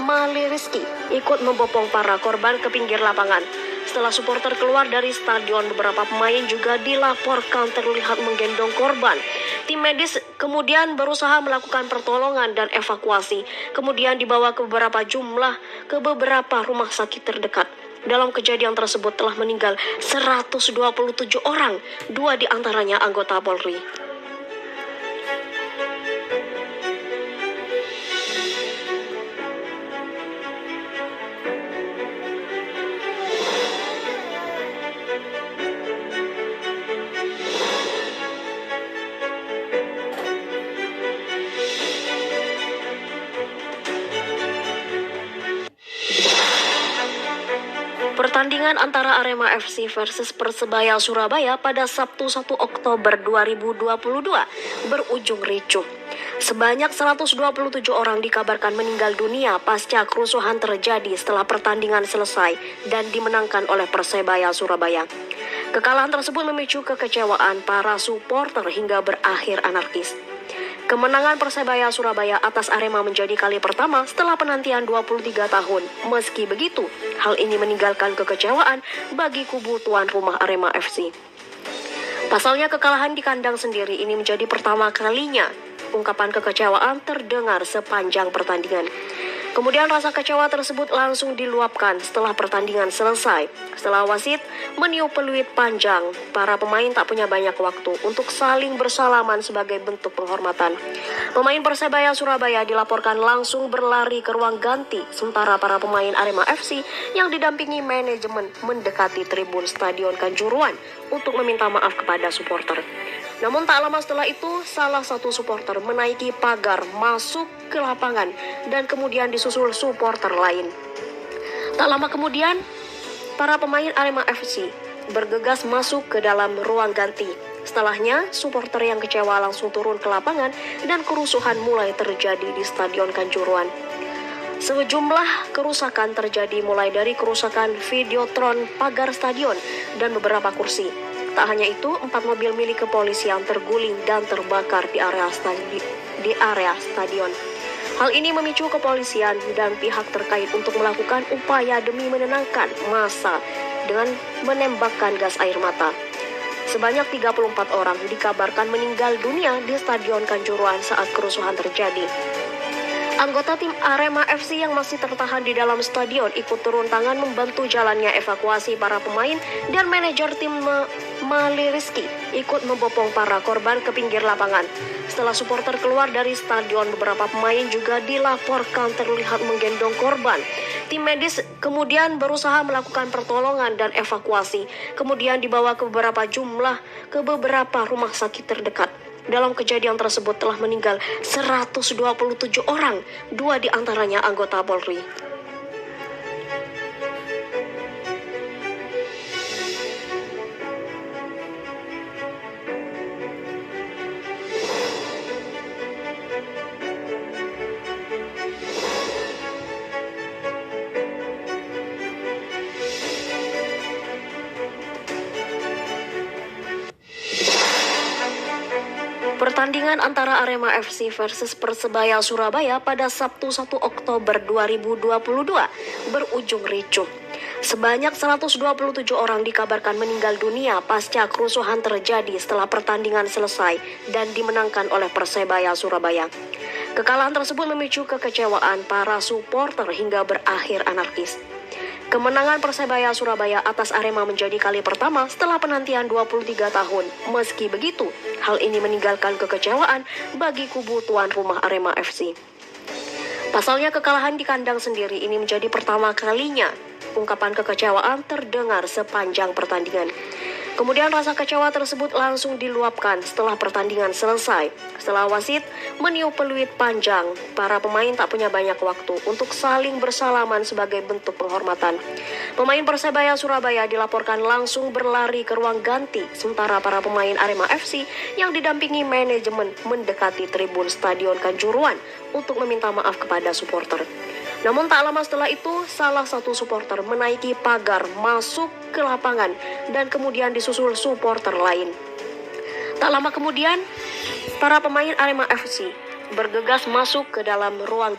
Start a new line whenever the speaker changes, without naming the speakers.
Mali Rizky ikut membopong para korban ke pinggir lapangan. Setelah supporter keluar dari stadion, beberapa pemain juga dilaporkan terlihat menggendong korban. Tim medis kemudian berusaha melakukan pertolongan dan evakuasi, kemudian dibawa ke beberapa rumah sakit terdekat. Dalam kejadian tersebut telah meninggal 127 orang, 2 diantaranya anggota Polri. Pertandingan antara Arema FC versus Persebaya Surabaya pada Sabtu 1 Oktober 2022 berujung ricuh. Sebanyak 127 orang dikabarkan meninggal dunia pasca kerusuhan terjadi setelah pertandingan selesai dan dimenangkan oleh Persebaya Surabaya. Kekalahan tersebut memicu kekecewaan para supporter hingga berakhir anarkis. Kemenangan Persebaya Surabaya atas Arema menjadi kali pertama setelah penantian 23 tahun. Meski begitu, hal ini meninggalkan kekecewaan bagi kubu tuan rumah Arema FC. Pasalnya kekalahan di kandang sendiri ini menjadi pertama kalinya ungkapan kekecewaan terdengar sepanjang pertandingan. Kemudian rasa kecewa tersebut langsung diluapkan setelah pertandingan selesai. Setelah wasit meniup peluit panjang, para pemain tak punya banyak waktu untuk saling bersalaman sebagai bentuk penghormatan. Pemain Persebaya Surabaya dilaporkan langsung berlari ke ruang ganti, sementara para pemain Arema FC yang didampingi manajemen mendekati tribun Stadion Kanjuruhan untuk meminta maaf kepada supporter. Namun tak lama setelah itu, salah satu supporter menaiki pagar masuk ke lapangan dan kemudian disusul supporter lain. Tak lama kemudian, para pemain Arema FC bergegas masuk ke dalam ruang ganti. Setelahnya, supporter yang kecewa langsung turun ke lapangan dan kerusuhan mulai terjadi di Stadion Kanjuruhan. Sejumlah kerusakan terjadi mulai dari kerusakan videotron pagar stadion dan beberapa kursi. Tak hanya itu, 4 mobil milik kepolisian terguling dan terbakar di area stadion. Hal ini memicu kepolisian dan pihak terkait untuk melakukan upaya demi menenangkan massa dengan menembakkan gas air mata. Sebanyak 34 orang dikabarkan meninggal dunia di Stadion Kanjuruhan saat kerusuhan terjadi. Anggota tim Arema FC yang masih tertahan di dalam stadion ikut turun tangan membantu jalannya evakuasi para pemain, dan manajer tim Mali Rizky ikut membopong para korban ke pinggir lapangan. Setelah supporter keluar dari stadion, beberapa pemain juga dilaporkan terlihat menggendong korban. Tim medis kemudian berusaha melakukan pertolongan dan evakuasi, kemudian dibawa ke beberapa rumah sakit terdekat. Dalam kejadian tersebut telah meninggal 127 orang, 2 diantaranya anggota Polri. Pertandingan antara Arema FC versus Persebaya Surabaya pada Sabtu 1 Oktober 2022 berujung ricuh. Sebanyak 127 orang dikabarkan meninggal dunia pasca kerusuhan terjadi setelah pertandingan selesai dan dimenangkan oleh Persebaya Surabaya. Kekalahan tersebut memicu kekecewaan para supporter hingga berakhir anarkis. Kemenangan Persebaya Surabaya atas Arema menjadi kali pertama setelah penantian 23 tahun. Meski begitu, hal ini meninggalkan kekecewaan bagi kubu tuan rumah Arema FC. Pasalnya kekalahan di kandang sendiri ini menjadi pertama kalinya ungkapan kekecewaan terdengar sepanjang pertandingan. Kemudian rasa kecewa tersebut langsung diluapkan setelah pertandingan selesai. Setelah wasit meniup peluit panjang, para pemain tak punya banyak waktu untuk saling bersalaman sebagai bentuk penghormatan. Pemain Persebaya Surabaya dilaporkan langsung berlari ke ruang ganti, sementara para pemain Arema FC yang didampingi manajemen mendekati tribun Stadion Kanjuruhan untuk meminta maaf kepada supporter. Namun tak lama setelah itu, salah satu supporter menaiki pagar masuk ke lapangan dan kemudian disusul supporter lain. Tak lama kemudian, para pemain Arema FC bergegas masuk ke dalam ruang